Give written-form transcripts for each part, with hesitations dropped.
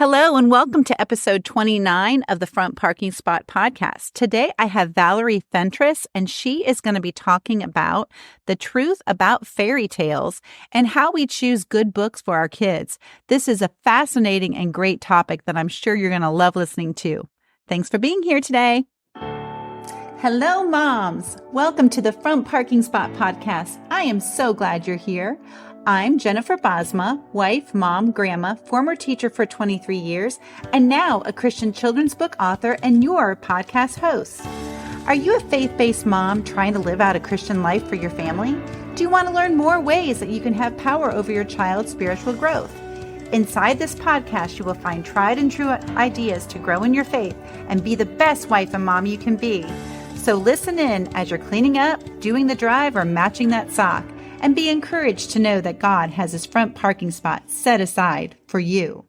Hello and welcome to episode 29 of the Front Parking Spot podcast. Today I have Valerie Fentress, and she is going to be talking about the truth about fairy tales and how we choose good books for our kids. This is a fascinating and great topic that I'm sure you're going to love listening to. Thanks for being here today. Hello, moms. Welcome to the Front Parking Spot podcast. I am so glad you're here. I'm Jennifer Bosma, wife, mom, grandma, former teacher for 23 years, and now a Christian children's book author and your podcast host. Are you a faith-based mom trying to live out a Christian life for your family? Do you want to learn more ways that you can have power over your child's spiritual growth? Inside this podcast, you will find tried and true ideas to grow in your faith and be the best wife and mom you can be. So listen in as you're cleaning up, doing the drive, or matching that sock. And be encouraged to know that God has his front parking spot set aside for you.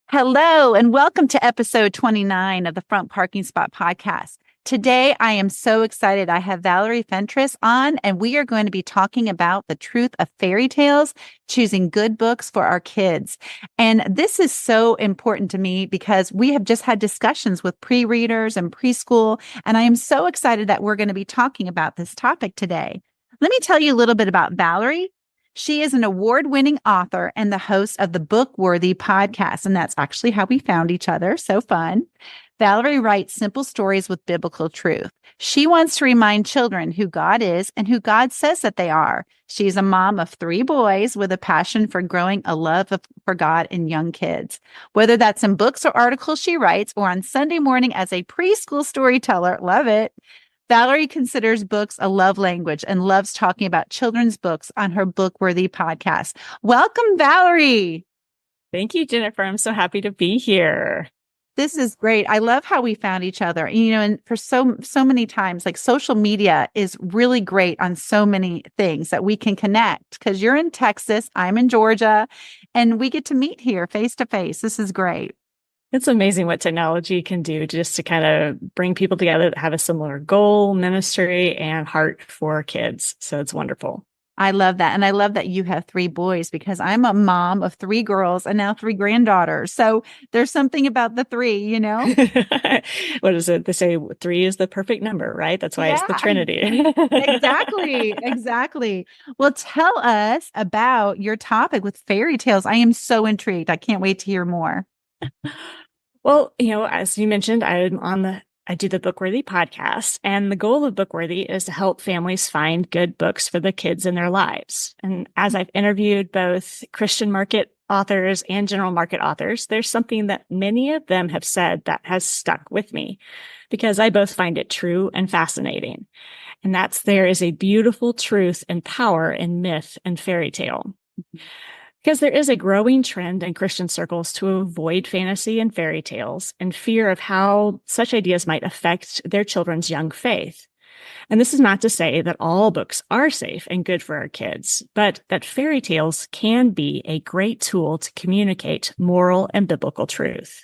Hello, and welcome to episode 29 of the Front Parking Spot podcast. Today, I am so excited. I have Valerie Fentress on, and we are going to be talking about the truth of fairy tales, choosing good books for our kids. And this is so important to me because we have just had discussions with pre-readers and preschool, and I am so excited that we're going to be talking about this topic today. Let me tell you a little bit about Valerie. She is an award-winning author and the host of the Bookworthy podcast, and that's actually how we found each other. So fun. Valerie writes simple stories with biblical truth. She wants to remind children who God is and who God says that they are. She's a mom of 3 boys with a passion for growing a love for God in young kids. Whether that's in books or articles she writes or on Sunday morning as a preschool storyteller, love it. Valerie considers books a love language and loves talking about children's books on her Bookworthy podcast. Welcome, Valerie. Thank you, Jennifer. I'm so happy to be here. This is great. I love how we found each other. And for so many times, like social media is really great on so many things that we can connect because you're in Texas, I'm in Georgia, and we get to meet here face to face. This is great. It's amazing what technology can do just to kind of bring people together that have a similar goal, ministry, and heart for kids. So it's wonderful. I love that. And I love that you have 3 boys because I'm a mom of 3 girls and now 3 granddaughters. So there's something about the 3, you know? What is it? They say 3 is the perfect number, right? That's why it's the Trinity. Exactly. Well, tell us about your topic with fairy tales. I am so intrigued. I can't wait to hear more. Well, as you mentioned, I do the Bookworthy podcast, and the goal of Bookworthy is to help families find good books for the kids in their lives. And as I've interviewed both Christian market authors and general market authors, there's something that many of them have said that has stuck with me because I both find it true and fascinating. And that's there is a beautiful truth and power in myth and fairy tale. Because there is a growing trend in Christian circles to avoid fantasy and fairy tales in fear of how such ideas might affect their children's young faith. And this is not to say that all books are safe and good for our kids, but that fairy tales can be a great tool to communicate moral and biblical truth.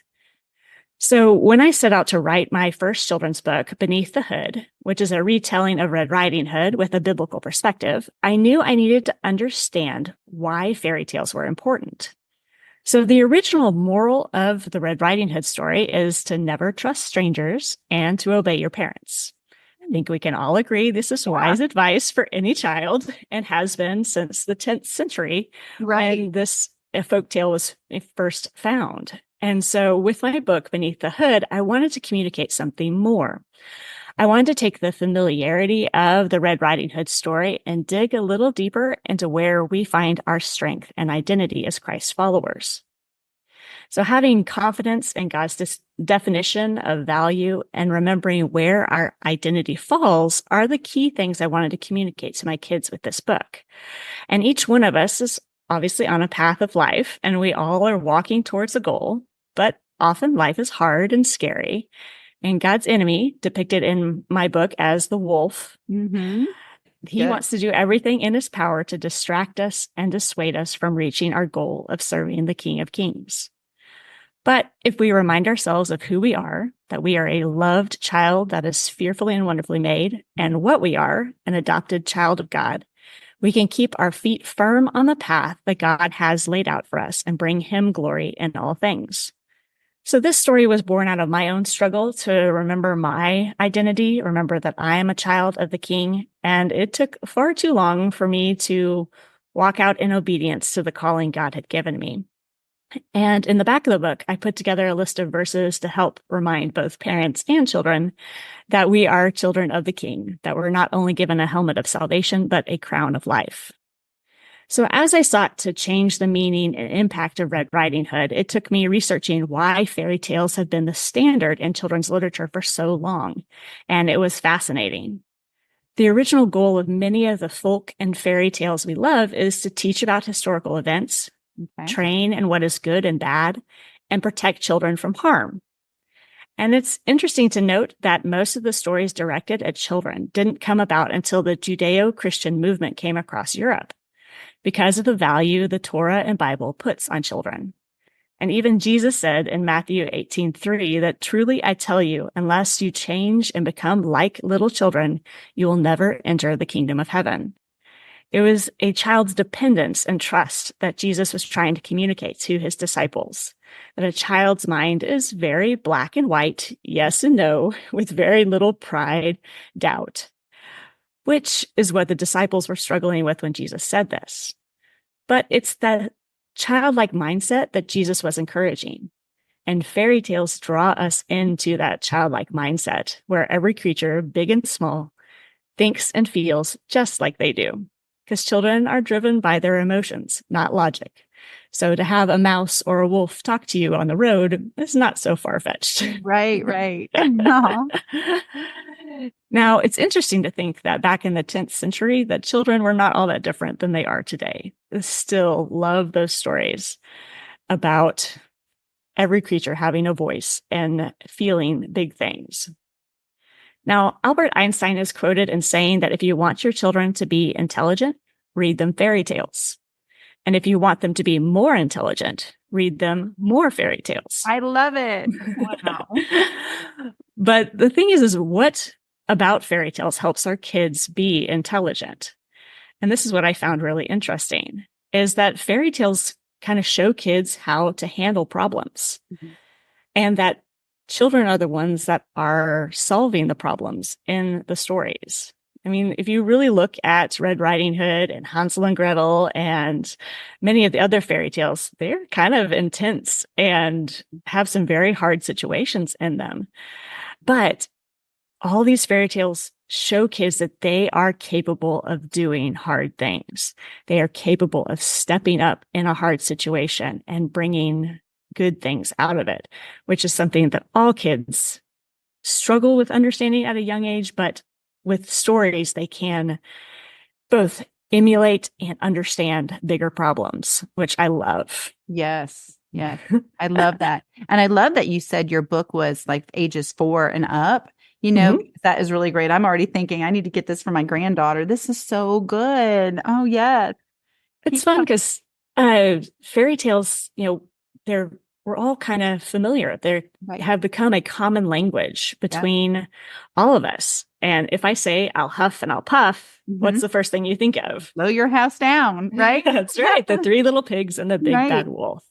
So when I set out to write my first children's book, Beneath the Hood, which is a retelling of Red Riding Hood with a biblical perspective, I knew I needed to understand why fairy tales were important. So the original moral of the Red Riding Hood story is to never trust strangers and to obey your parents. I think we can all agree this is wise advice for any child and has been since the 10th century, when this folktale was first found. And so with my book, Beneath the Hood, I wanted to communicate something more. I wanted to take the familiarity of the Red Riding Hood story and dig a little deeper into where we find our strength and identity as Christ followers. So having confidence in God's definition of value and remembering where our identity falls are the key things I wanted to communicate to my kids with this book. And each one of us is obviously on a path of life, and we all are walking towards a goal. But often life is hard and scary. And God's enemy, depicted in my book as the wolf, he wants to do everything in his power to distract us and dissuade us from reaching our goal of serving the King of Kings. But if we remind ourselves of who we are, that we are a loved child that is fearfully and wonderfully made, and what we are, an adopted child of God, we can keep our feet firm on the path that God has laid out for us and bring him glory in all things. So this story was born out of my own struggle to remember my identity, remember that I am a child of the King, and it took far too long for me to walk out in obedience to the calling God had given me. And in the back of the book, I put together a list of verses to help remind both parents and children that we are children of the King, that we're not only given a helmet of salvation, but a crown of life. So as I sought to change the meaning and impact of Red Riding Hood, it took me researching why fairy tales have been the standard in children's literature for so long. And it was fascinating. The original goal of many of the folk and fairy tales we love is to teach about historical events, train in what is good and bad, and protect children from harm. And it's interesting to note that most of the stories directed at children didn't come about until the Judeo-Christian movement came across Europe, because of the value the Torah and Bible puts on children. And even Jesus said in Matthew 18:3 that truly I tell you, unless you change and become like little children, you will never enter the kingdom of heaven. It was a child's dependence and trust that Jesus was trying to communicate to his disciples, that a child's mind is very black and white, yes and no, with very little pride, doubt, which is what the disciples were struggling with when Jesus said this. But it's that childlike mindset that Jesus was encouraging. And fairy tales draw us into that childlike mindset where every creature, big and small, thinks and feels just like they do. Because children are driven by their emotions, not logic. So to have a mouse or a wolf talk to you on the road is not so far-fetched. Right. No. Now, it's interesting to think that back in the 10th century, that children were not all that different than they are today. They still love those stories about every creature having a voice and feeling big things. Now, Albert Einstein is quoted in saying that if you want your children to be intelligent, read them fairy tales. And if you want them to be more intelligent, read them more fairy tales. I love it. Wow. But the thing is what about fairy tales helps our kids be intelligent? And this is what I found really interesting, is that fairy tales kind of show kids how to handle problems. Mm-hmm. And that children are the ones that are solving the problems in the stories. I mean, if you really look at Red Riding Hood and Hansel and Gretel and many of the other fairy tales, they're kind of intense and have some very hard situations in them. But all these fairy tales show kids that they are capable of doing hard things. They are capable of stepping up in a hard situation and bringing good things out of it, which is something that all kids struggle with understanding at a young age, but with stories, they can both emulate and understand bigger problems, which I love. Yes. I love that. And I love that you said your book was like ages 4 and up. That is really great. I'm already thinking I need to get this for my granddaughter. This is so good. Oh, yeah. It's fun because fairy tales, we're all kind of familiar. They have become a common language between all of us. And if I say I'll huff and I'll puff, what's the first thing you think of? Blow your house down, right? That's right. The 3 little pigs and the big bad wolf.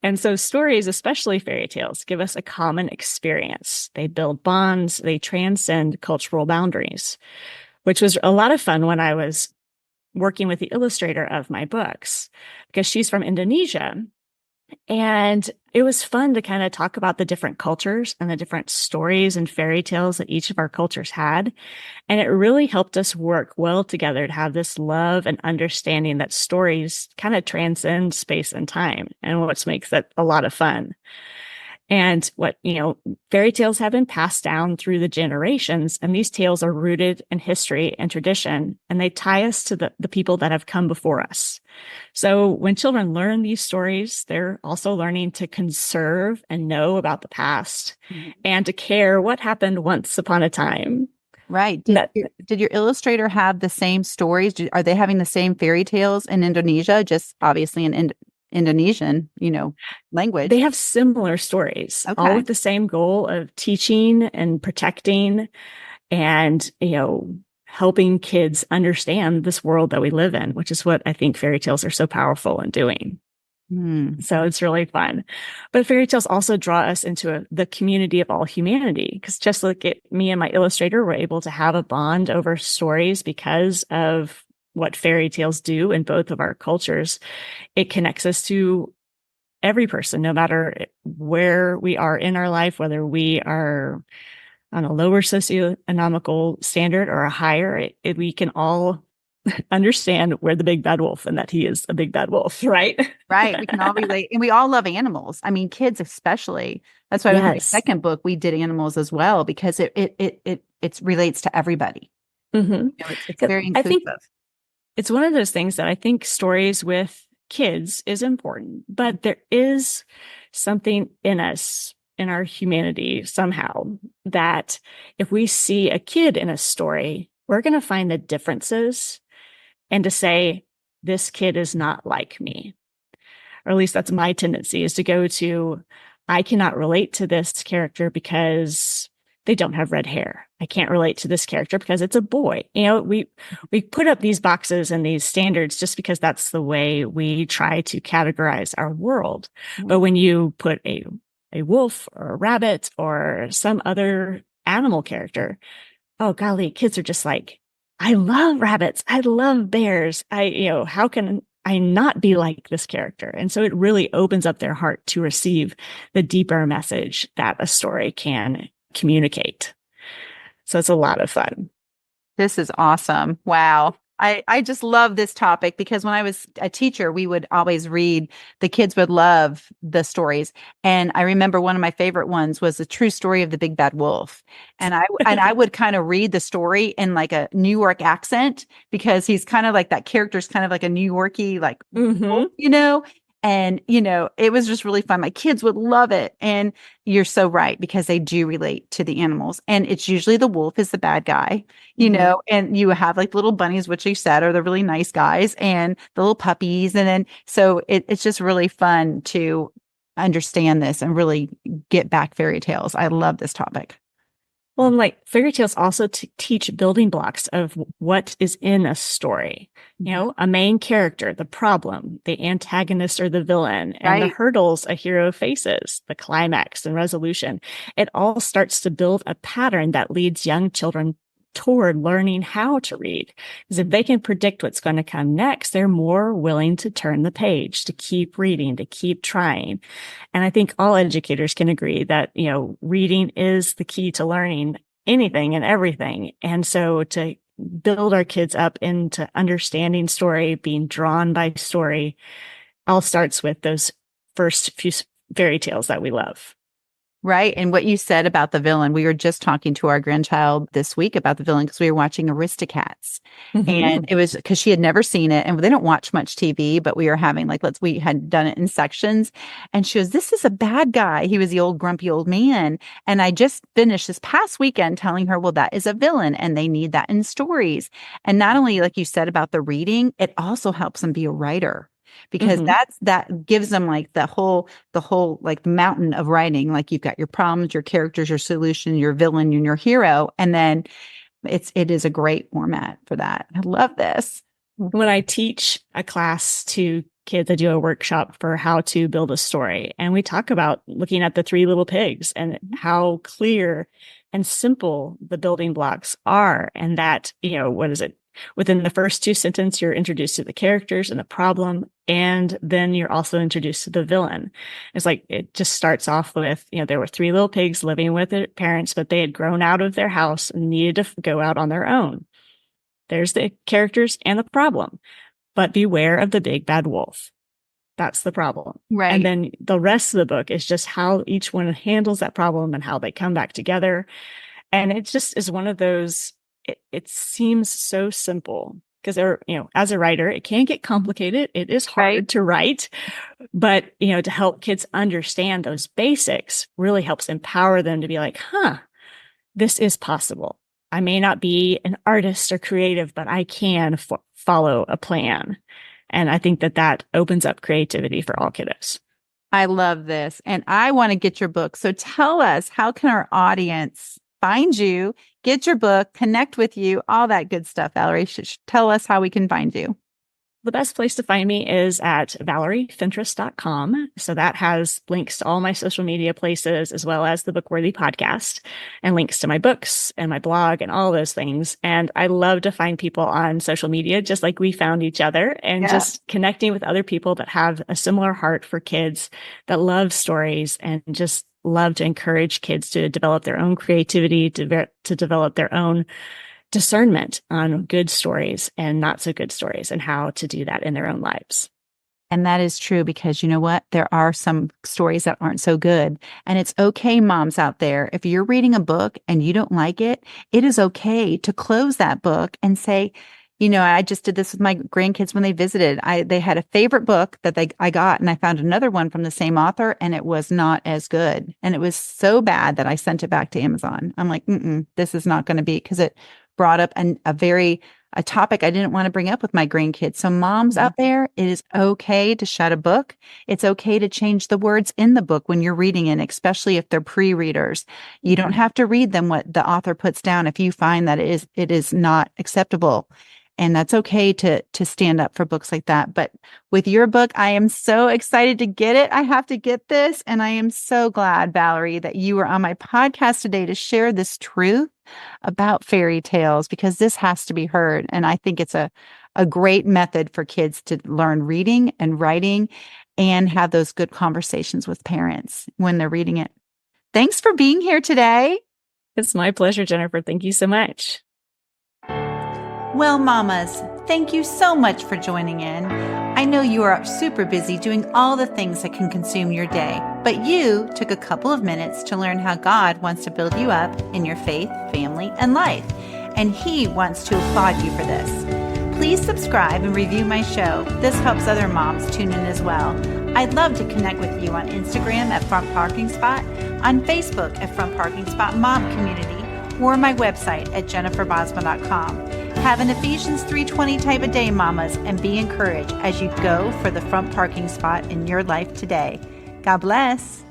And so stories, especially fairy tales, give us a common experience. They build bonds. They transcend cultural boundaries, which was a lot of fun when I was working with the illustrator of my books, because she's from Indonesia. And it was fun to kind of talk about the different cultures and the different stories and fairy tales that each of our cultures had. And it really helped us work well together to have this love and understanding that stories kind of transcend space and time, and what makes it a lot of fun. And fairy tales have been passed down through the generations, and these tales are rooted in history and tradition, and they tie us to the people that have come before us. So when children learn these stories, they're also learning to conserve and know about the past and to care what happened once upon a time. Right. Did your illustrator have the same stories? Are they having the same fairy tales in Indonesia, just obviously in Indonesian, language? They have similar stories, all with the same goal of teaching and protecting and, helping kids understand this world that we live in, which is what I think fairy tales are so powerful in doing. So it's really fun. But fairy tales also draw us into the community of all humanity, because just like me and my illustrator were able to have a bond over stories because of what fairy tales do in both of our cultures. It connects us to every person, no matter where we are in our life, whether we are on a lower socioeconomical standard or a higher, we can all understand where the big bad wolf and that he is a big bad wolf, right? Right. We can all relate. And we all love animals. I mean, kids especially. That's why with my Yes. second book, we did animals as well, because it relates to everybody. Mm-hmm. You know, it's very I think inclusive. it's one of those things that I think stories with kids is important, but there is something in us, in our humanity somehow, that if we see a kid in a story, we're going to find the differences and to say, this kid is not like me. Or at least that's my tendency, is to go to, I cannot relate to this character because they don't have red hair. I can't relate to this character because it's a boy. You know, we put up these boxes and these standards just because that's the way we try to categorize our world. But when you put a wolf or a rabbit or some other animal character, oh golly, kids are just like, I love rabbits. I love bears. How can I not be like this character? And so it really opens up their heart to receive the deeper message that a story can communicate. So it's a lot of fun. This is awesome. Wow. I just love this topic because when I was a teacher, we would always read, the kids would love the stories. And I remember one of my favorite ones was the true story of the big bad wolf. And I would kind of read the story in like a New York accent, because he's kind of like, that character's kind of like a New Yorkie, like, wolf, and, it was just really fun. My kids would love it. And you're so right, because they do relate to the animals. And it's usually the wolf is the bad guy, and you have like little bunnies, which you said are the really nice guys, and the little puppies. And then, so it's just really fun to understand this and really get back fairy tales. I love this topic. Well, and like fairy tales also teach building blocks of what is in a story. A main character, the problem, the antagonist or the villain, and the Right. hurdles a hero faces, the climax and resolution. It all starts to build a pattern that leads young children toward learning how to read. Because if they can predict what's going to come next, they're more willing to turn the page, to keep reading, to keep trying. And I think all educators can agree that, reading is the key to learning anything and everything. And so to build our kids up into understanding story, being drawn by story, all starts with those first few fairy tales that we love. Right. And what you said about the villain, we were just talking to our grandchild this week about the villain, because we were watching Aristocats. And it was because she had never seen it, and they don't watch much TV, but we were having we had done it in sections. And she goes, this is a bad guy. He was the old grumpy old man. And I just finished this past weekend telling her, well, that is a villain and they need that in stories. And not only, like you said about the reading, it also helps them be a writer, because that gives them like the whole like mountain of writing. Like, you've got your problems, your characters, your solution, your villain, and your hero. And then it is a great format for that. I love this. When I teach a class to kids, I do a workshop for how to build a story. And we talk about looking at the three little pigs and how clear and simple the building blocks are. And that, what is it? Within the first two sentences, you're introduced to the characters and the problem, and then you're also introduced to the villain. It's like, it just starts off with, there were three little pigs living with their parents, but they had grown out of their house and needed to go out on their own. There's the characters and the problem, but beware of the big bad wolf. That's the problem. Right. And then the rest of the book is just how each one handles that problem and how they come back together. And it just is one of those, it seems so simple, because as a writer, it can get complicated. It is hard to write, but, to help kids understand those basics really helps empower them to be like, this is possible. I may not be an artist or creative, but I can follow a plan. And I think that opens up creativity for all kiddos. I love this. And I want to get your book. So tell us, how can our audience find you, get your book, connect with you, all that good stuff, Valerie. Tell us how we can find you. The best place to find me is at valeriefentress.com. So that has links to all my social media places, as well as the Bookworthy podcast, and links to my books and my blog and all those things. And I love to find people on social media, just like we found each other, and just connecting with other people that have a similar heart for kids, that love stories, and just love to encourage kids to develop their own creativity, to develop their own discernment on good stories and not so good stories, and how to do that in their own lives. And that is true, because you know what? There are some stories that aren't so good. And it's okay, moms out there. If you're reading a book and you don't like it, it is okay to close that book and say, I just did this with my grandkids when they visited. They had a favorite book that I got, and I found another one from the same author, and it was not as good. And it was so bad that I sent it back to Amazon. I'm like, this is not going to be, because it brought up a topic I didn't want to bring up with my grandkids. So moms out there, it is okay to shut a book. It's okay to change the words in the book when you're reading it, especially if they're pre-readers. You don't have to read them what the author puts down if you find that it is not acceptable. And that's okay to stand up for books like that. But with your book, I am so excited to get it. I have to get this. And I am so glad, Valerie, that you were on my podcast today to share this truth about fairy tales, because this has to be heard. And I think it's a great method for kids to learn reading and writing and have those good conversations with parents when they're reading it. Thanks for being here today. It's my pleasure, Jennifer. Thank you so much. Well, mamas, thank you so much for joining in. I know you are super busy doing all the things that can consume your day, but you took a couple of minutes to learn how God wants to build you up in your faith, family, and life, and He wants to applaud you for this. Please subscribe and review my show. This helps other moms tune in as well. I'd love to connect with you on Instagram at Front Parking Spot, on Facebook at Front Parking Spot Mom Community, or my website at jenniferbosma.com. Have an Ephesians 3:20 type of day, mamas, and be encouraged as you go for the front parking spot in your life today. God bless.